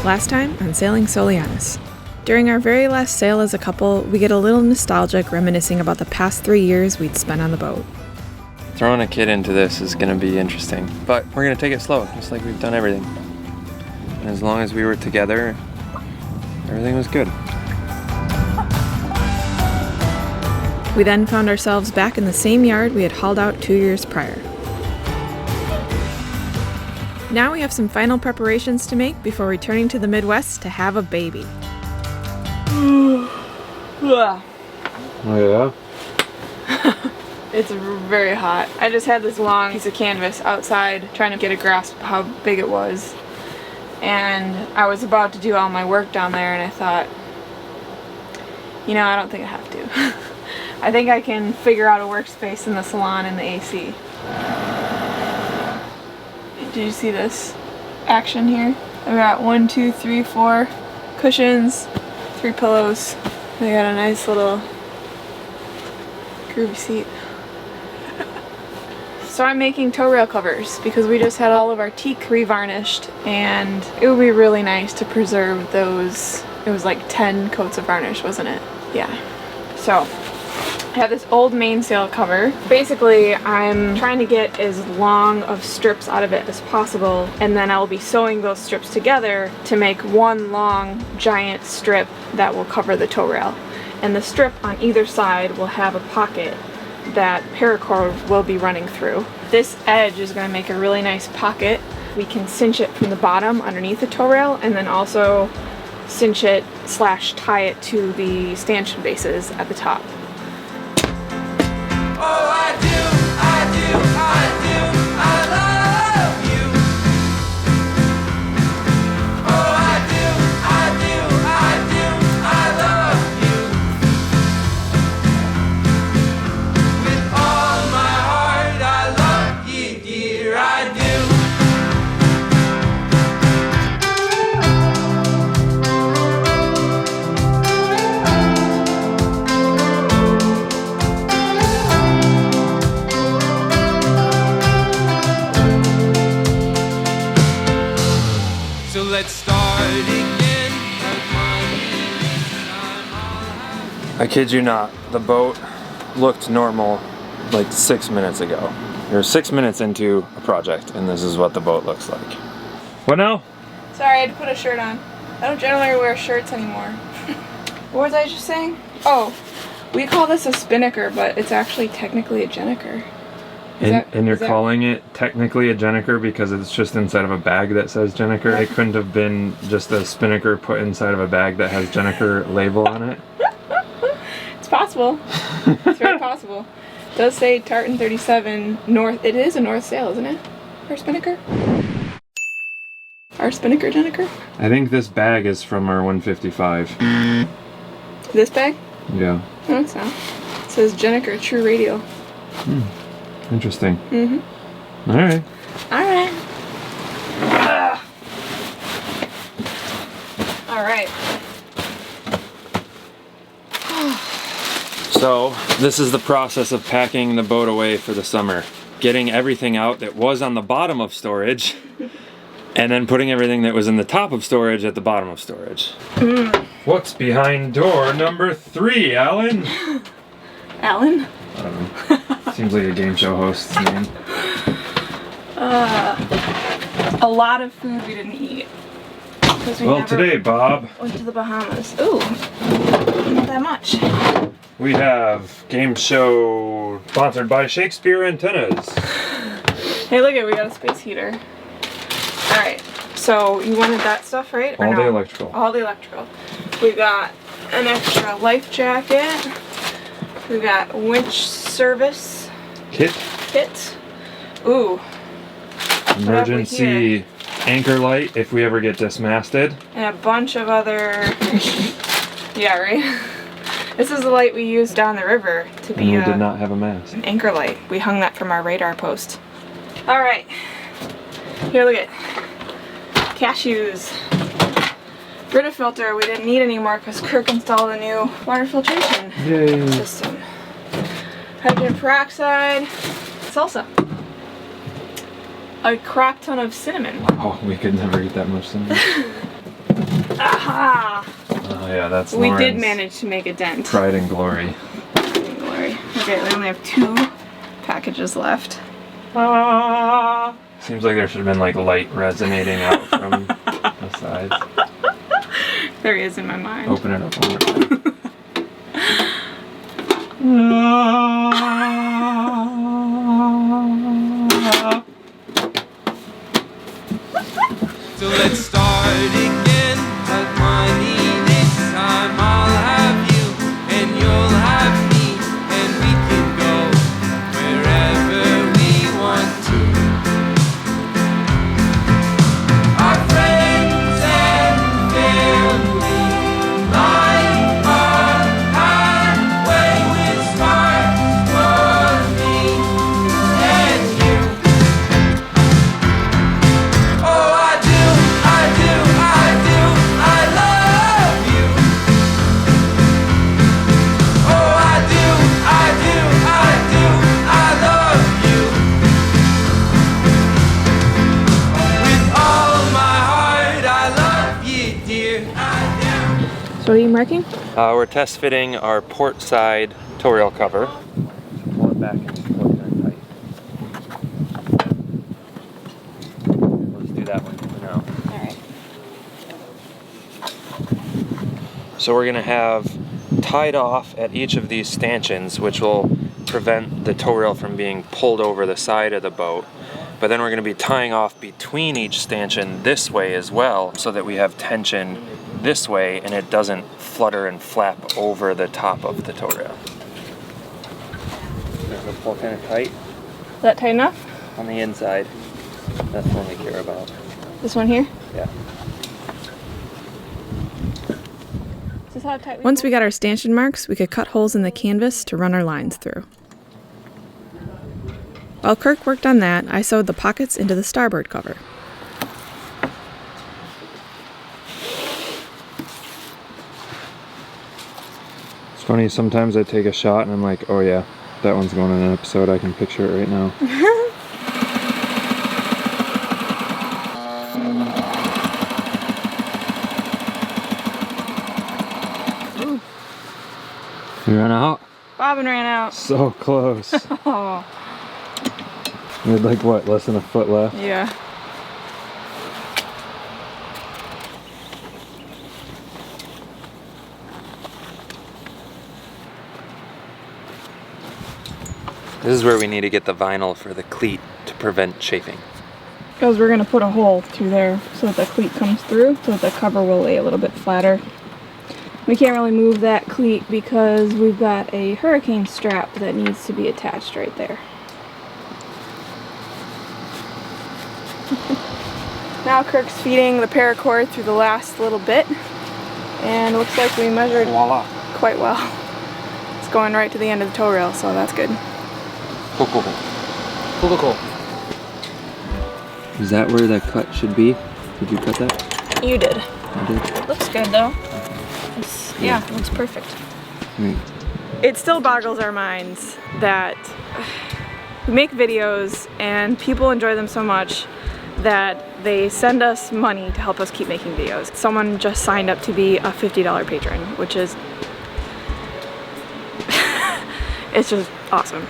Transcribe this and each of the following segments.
Last time on Sailing Soulianis. During our very last sail as a couple, we get a little nostalgic reminiscing about the past 3 years we'd spent on the boat. Throwing a kid into this is going to be interesting, but we're going to take it slow, just like we've done everything. And as long as we were together, everything was good. We then found ourselves back in the same yard we had hauled out 2 years prior. Now we have some final preparations to make before returning to the Midwest to have a baby. Oh yeah? It's very hot. I just had this long piece of canvas outside trying to get a grasp of how big it was. And I was about to do all my work down there and I thought, you know, I don't think I have to. I think I can figure out a workspace in the salon in the AC. Did you see this action here? I've got 1, 2, 3, 4 cushions, 3 pillows. I got a nice little groovy seat. So I'm making toe rail covers because we just had all of our teak revarnished and it would be really nice to preserve those. It was like 10 coats of varnish, wasn't it? Yeah. So I have this old mainsail cover. Basically, I'm trying to get as long of strips out of it as possible, and then I'll be sewing those strips together to make one long giant strip that will cover the toe rail. And the strip on either side will have a pocket that paracord will be running through. This edge is going to make a really nice pocket. We can cinch it from the bottom underneath the toe rail, and then also cinch it / tie it to the stanchion bases at the top. Oh, I do, I do, I do, I love you. Oh, I do, I do, I do, I love you. With all my heart, I love you, dear, I do. So let's start again. I kid you not, the boat looked normal like 6 minutes ago. You're 6 minutes into a project and this is what the boat looks like. What now? Sorry, I had to put a shirt on. I don't generally wear shirts anymore. What was I just saying? Oh, we call this a spinnaker, but it's actually technically a jenniker. And you're calling it technically a jenniker because it's just inside of a bag that says jenniker? It couldn't have been just a spinnaker put inside of a bag that has jenniker label on it? It's possible. It's very possible. It does say Tartan 37 North. It is a North sail, isn't it? Our spinnaker? Our spinnaker jenniker? I think this bag is from our 155. This bag? Yeah. No, it's not. It says jenniker, true radial. Interesting. Mm-hmm. Alright. Alright. Alright. So, this is the process of packing the boat away for the summer. Getting everything out that was on the bottom of storage, and then putting everything that was in the top of storage at the bottom of storage. What's behind door number 3, Alan? Alan? I don't know. Seems like a game show host's name. A lot of food we didn't eat. Well, today, Bob, went to the Bahamas. Ooh, not that much. we have game show sponsored by Shakespeare Antennas. Hey, look we got a space heater. Alright, so you wanted that stuff, right? Or All no? the electrical. All the electrical. We've got an extra life jacket. We've got winch service Kit. Ooh. Emergency anchor light if we ever get dismasted. And a bunch of other... yeah, right? This is the light we used down the river to be And we did not have a mast. an anchor light. We hung that from our radar post. Alright. Here, look at cashews. Brita filter we didn't need anymore because Kirk installed a new water filtration system. Hydrogen peroxide, salsa. A crap ton of cinnamon. Oh, we could never eat that much cinnamon. Aha! Oh yeah, that's We did Lauren's manage to make a dent. pride and glory. Glory. Okay, we only have 2 packages left. Seems like there should have been like light resonating out from the sides. There he is in my mind. Open it up one more time. So let's start again. Like money this time, I'll have you and you'll have me, and we can go wherever we want to. Our friends and family line our pathway with stars for me and you. Oh, I do, I do, I do, I love you. Oh, I do, I do, I do, I love you. With all my heart, I love you, dear. I do. So what are you marking? We're test fitting our port side tow rail cover. Pull it back and plug it in tight. Let's do that one for now. Alright. So we're gonna have tied off at each of these stanchions, which will prevent the tow rail from being pulled over the side of the boat. But then we're gonna be tying off between each stanchion this way as well, so that we have tension this way and it doesn't flutter and flap over the top of the tow rail. We'll pull kind of tight Is that tight enough? on the inside. That's the one we care about. This one here? Yeah. Is this how tight Once we got our stanchion marks, we could cut holes in the canvas to run our lines through. While Kirk worked on that, I sewed the pockets into the starboard cover. It's funny, sometimes I take a shot and I'm like, oh yeah, that one's going in an episode. I can picture it right now. You ran out? Bobbin ran out. So close. Oh, We had like what, less than a foot left? yeah. This is where we need to get the vinyl for the cleat to prevent chafing. Because we're going to put a hole through there so that the cleat comes through, so that the cover will lay a little bit flatter. We can't really move that cleat because we've got a hurricane strap that needs to be attached right there. Now Kirk's feeding the paracord through the last little bit, and looks like we measured Voila. quite well. It's going right to the end of the tow rail, so that's good. Cool, cool, cool. Cool, cool, cool. Is that where that cut should be? Did you cut that? You did. I did. Looks good though. Yeah, looks perfect. Right. It still boggles our minds that we make videos and people enjoy them so much that they send us money to help us keep making videos. Someone just signed up to be a $50 patron, which is it's just awesome.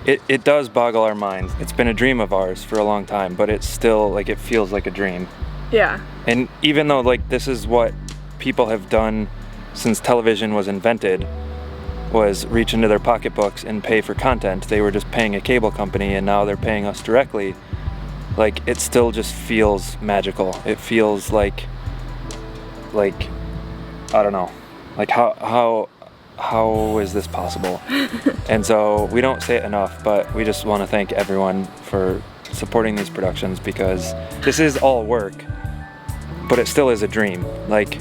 It does boggle our minds. It's been a dream of ours for a long time, but it's still like, it feels like a dream. Yeah. And even though like this is what people have done since television was invented, was reach into their pocketbooks and pay for content. They were just paying a cable company and now they're paying us directly. Like, it still just feels magical. It feels like I don't know, like how is this possible? And so we don't say it enough, but we just want to thank everyone for supporting these productions, because this is all work, but it still is a dream. Like,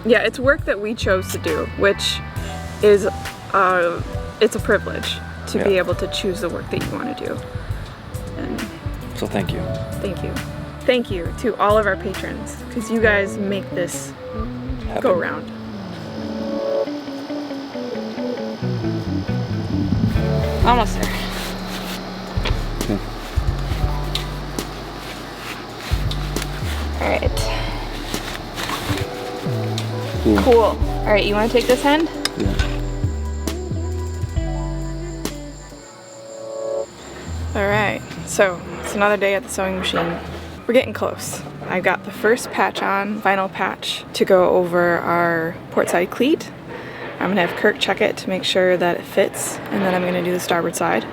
Yeah, it's work that we chose to do, which is it's a privilege to be able to choose the work that you want to do. And so thank you. thank you. Thank you to all of our patrons, because you guys make this go round. Almost there. Okay. Alright. Cool. Alright, you want to take this end? Yeah. Alright, so it's another day at the sewing machine. We're getting close. I've got the first patch on, vinyl patch, to go over our port side cleat. I'm gonna have Kirk check it to make sure that it fits, and then I'm gonna do the starboard side.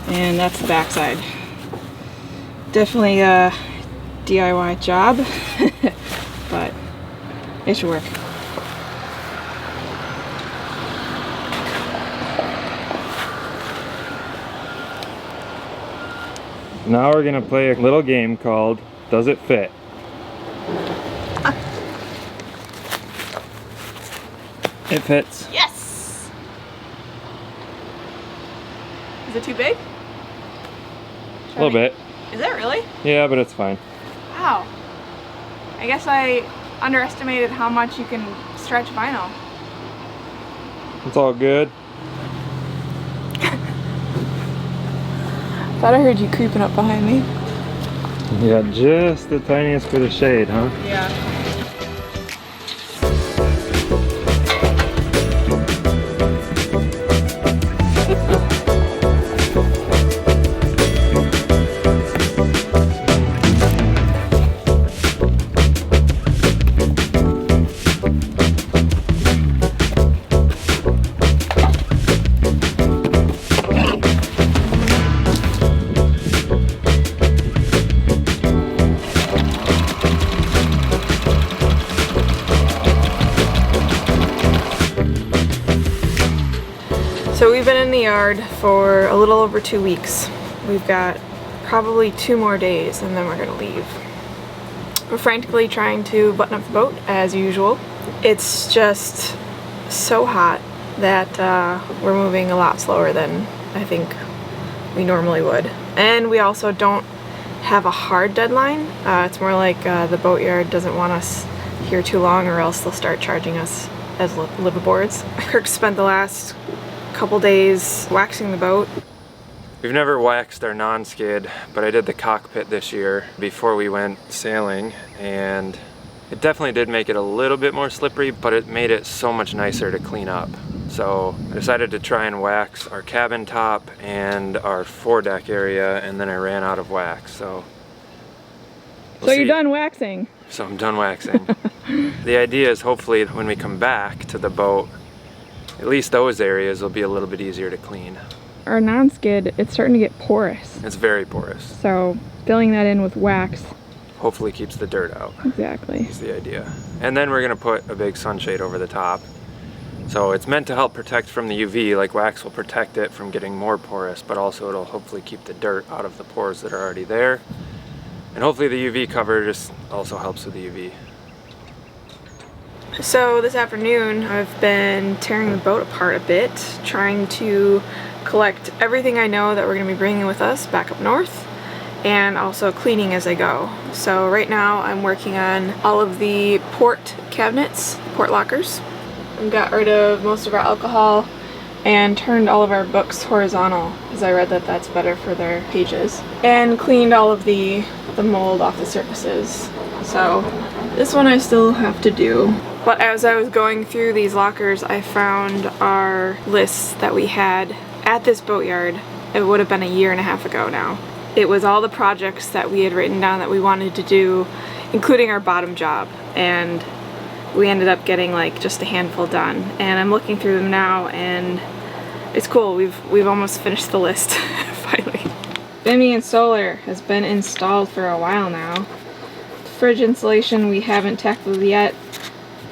And that's the back side. Definitely a DIY job, but it should work. Now we're gonna play a little game called Does It Fit? It fits. Yes! Is it too big? A little bit. Is it really? Yeah, but it's fine. Wow. I guess I underestimated how much you can stretch vinyl. It's all good. Thought I heard you creeping up behind me. Yeah, just the tiniest bit of shade, huh? Yeah. So we've been in the yard for a little over 2 weeks. We've got probably 2 more days and then we're gonna leave. We're frantically trying to button up the boat as usual. It's just so hot that we're moving a lot slower than I think we normally would. And we also don't have a hard deadline. It's more like the boatyard doesn't want us here too long or else they'll start charging us as liveaboards. Kirk spent the last couple days waxing the boat. We've never waxed our non-skid, but I did the cockpit this year before we went sailing, and it definitely did make it a little bit more slippery, but it made it so much nicer to clean up. So I decided to try and wax our cabin top and our foredeck area, and then I ran out of wax, so we'll You're see. done waxing. So I'm done waxing. The idea is hopefully when we come back to the boat, at least those areas will be a little bit easier to clean. Our non-skid, it's starting to get porous. It's very porous. So filling that in with wax. Hopefully keeps the dirt out. Exactly. Is the idea. And then we're gonna put a big sunshade over the top. So it's meant to help protect from the UV, like wax will protect it from getting more porous, but also it'll hopefully keep the dirt out of the pores that are already there. And hopefully the UV cover just also helps with the UV. So this afternoon I've been tearing the boat apart a bit, trying to collect everything I know that we're going to be bringing with us back up north, and also cleaning as I go. So right now I'm working on all of the port cabinets, port lockers. We got rid of most of our alcohol and turned all of our books horizontal because I read that that's better for their pages, and cleaned all of the mold off the surfaces. So this one I still have to do. But as I was going through these lockers, I found our lists that we had at this boatyard. It would have been 1.5 years ago now. It was all the projects that we had written down that we wanted to do, including our bottom job. And we ended up getting like just a handful done. And I'm looking through them now and it's cool. We've almost finished the list, finally. Bimmy and Solar has been installed for a while now. Fridge insulation we haven't tackled yet.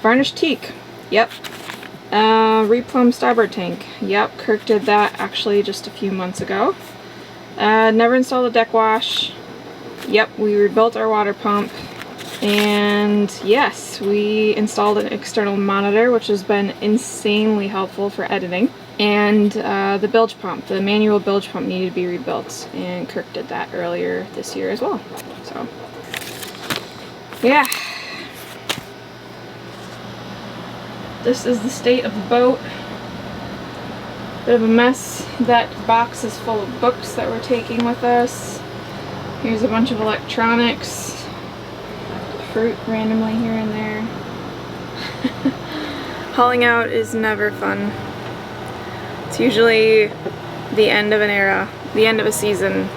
Varnished teak, yep. Replumb starboard tank, yep. Kirk did that actually just a few months ago. Never installed a deck wash, yep. We rebuilt our water pump, and yes, we installed an external monitor, which has been insanely helpful for editing. And the bilge pump, the manual bilge pump needed to be rebuilt, and Kirk did that earlier this year as well. So, yeah. This is the state of the boat. Bit of a mess. That box is full of books that we're taking with us. Here's a bunch of electronics. fruit randomly here and there. Hauling out is never fun. It's usually the end of an era, the end of a season.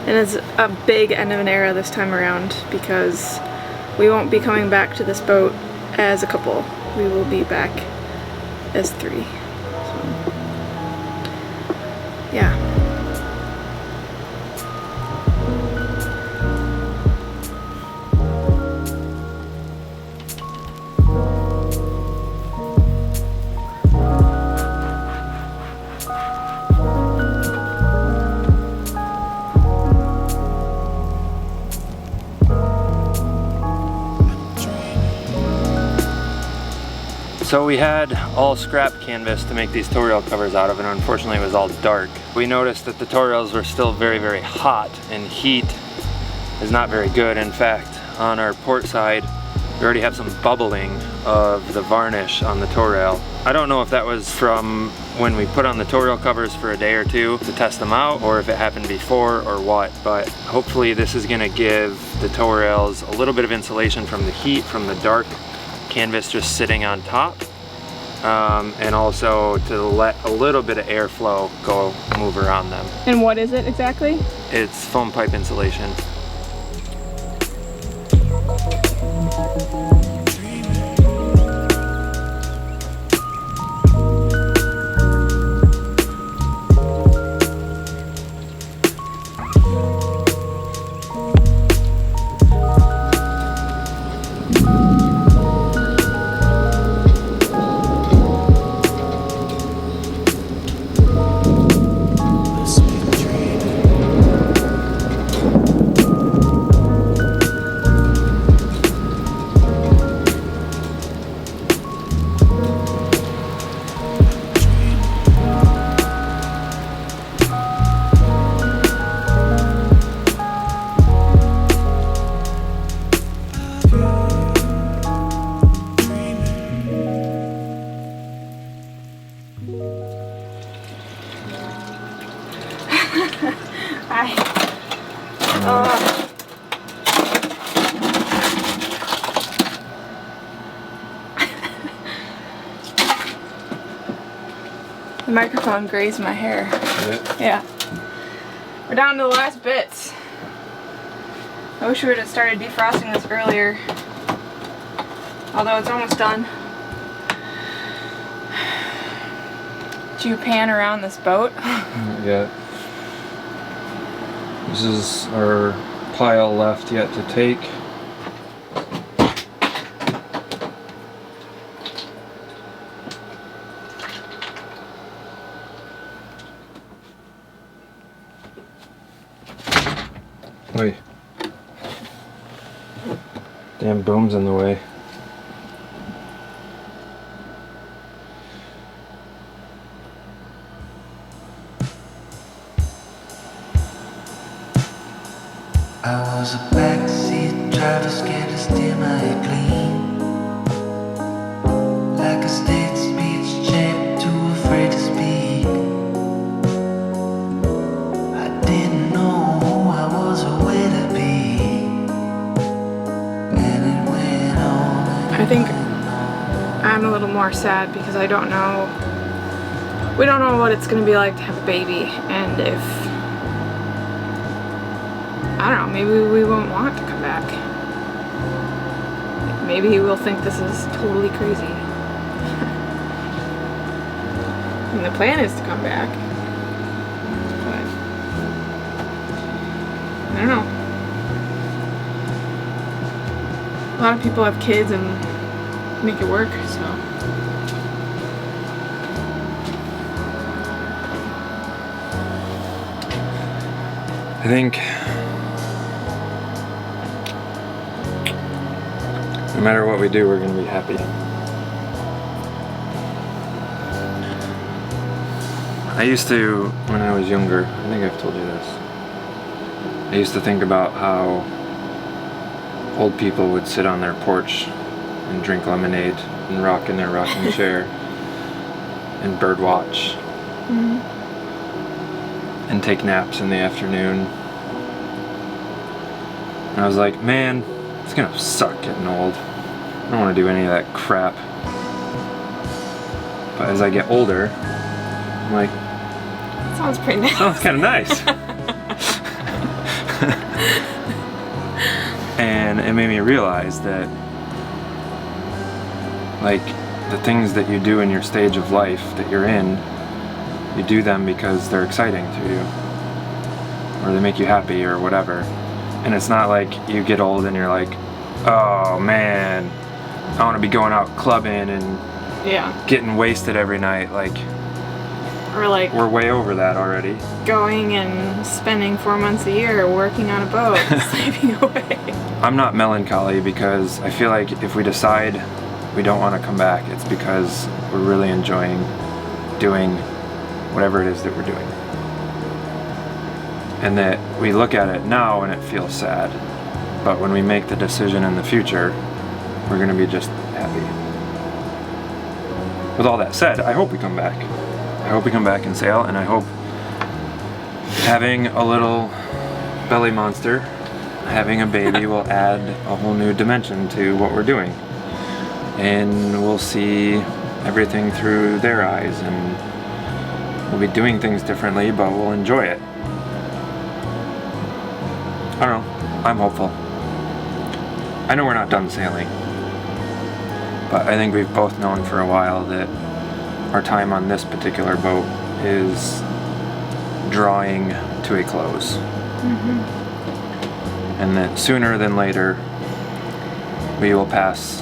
And it's a big end of an era this time around because we won't be coming back to this boat as a couple. We will be back as 3. So, yeah. So we had all scrap canvas to make these toe rail covers out of, and unfortunately it was all dark. We noticed that the toe rails were still very, very hot, and heat is not very good. In fact, on our port side, we already have some bubbling of the varnish on the toe rail. I don't know if that was from when we put on the toe rail covers for a day or two to test them out, or if it happened before or what, but hopefully this is gonna give the toe rails a little bit of insulation from the heat, from the dark canvas just sitting on top, and also to let a little bit of airflow move around them. And what is it exactly? It's foam pipe insulation. The microphone grazed my hair. Yeah. We're down to the last bits. I wish we would have started defrosting this earlier. Although it's almost done. Did you pan around this boat? Yeah. This is our pile left yet to take. Wait. Damn boom's in the way. I was a backseat driver, scared to steer my clean. Like a state speech champ, too afraid to speak. I didn't know who I was or where to be. And it went on. I think I'm a little more sad because I don't know. We don't know what it's gonna be like to have a baby, and if I don't know, maybe we won't want to come back. Maybe we'll think this is totally crazy. And the plan is to come back. But I don't know. A lot of people have kids and make it work, so. I think no matter what we do, we're gonna be happy. I used to, when I was younger, I think I've told you this, I used to think about how old people would sit on their porch and drink lemonade and rock in their rocking chair and bird watch. Mm-hmm. And take naps in the afternoon. And I was like, man, It's gonna suck getting old. I don't want to do any of that crap. But as I get older, I'm like, Sounds pretty nice. sounds kind of nice. And it made me realize that, like, the things that you do in your stage of life that you're in, you do them because they're exciting to you, or they make you happy, or whatever. And it's not like you get old and you're like, oh man, I want to be going out clubbing and Yeah. getting wasted every night. Like, Or like we're way over that already. going and spending 4 months a year working on a boat, slaving away. I'm not melancholy because I feel like if we decide we don't want to come back, it's because we're really enjoying doing whatever it is that we're doing. And that we look at it now and it feels sad. But when we make the decision in the future, we're going to be just happy. With all that said, I hope we come back. I hope we come back and sail, and I hope having a little belly monster, having a baby will add a whole new dimension to what we're doing. And we'll see everything through their eyes, and we'll be doing things differently, but we'll enjoy it. I don't know. I'm hopeful. I know we're not done sailing, but I think we've both known for a while that our time on this particular boat is drawing to a close. And that sooner than later, we will pass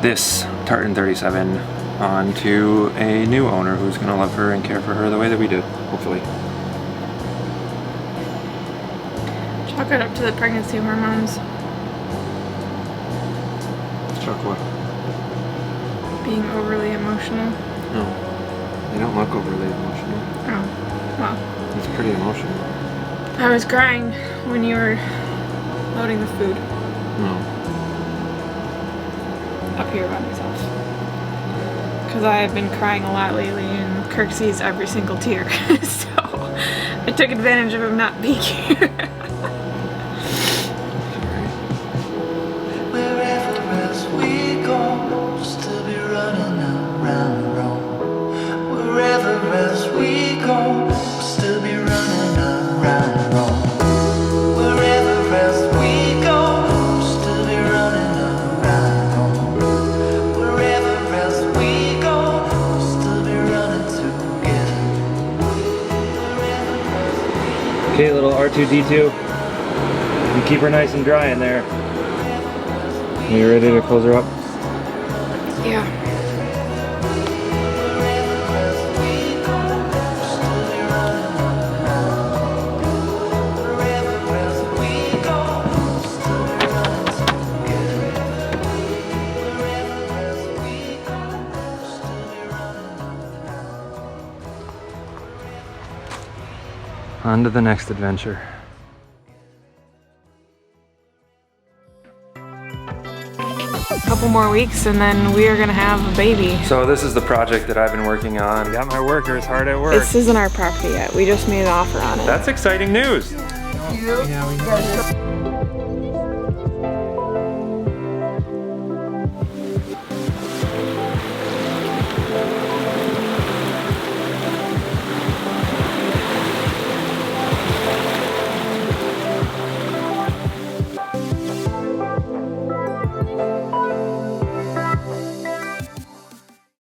this Tartan 37 on to a new owner who's going to love her and care for her the way that we did, hopefully. Chalk it up to the pregnancy hormones. Chuck what? Being overly emotional. No. They don't look overly emotional. Oh, well. It's pretty emotional. I was crying when you were loading the food No. up here by myself. Because I have been crying a lot lately and Kirk sees every single tear. So I took advantage of him not being here. Wherever else we go, still be running around Rome. Wherever else we go, still be running around Rome. Wherever else we go, still be running around Rome. Wherever else we go, still be running together. Okay, little R2-D2. You keep her nice and dry in there. Are you ready to close her up? Yeah. On to the next adventure. Couple more weeks and then we are gonna have a baby. So this is the project that I've been working on. Got my workers hard at work. This isn't our property yet. We just made an offer on it. That's exciting news. Yeah, we know.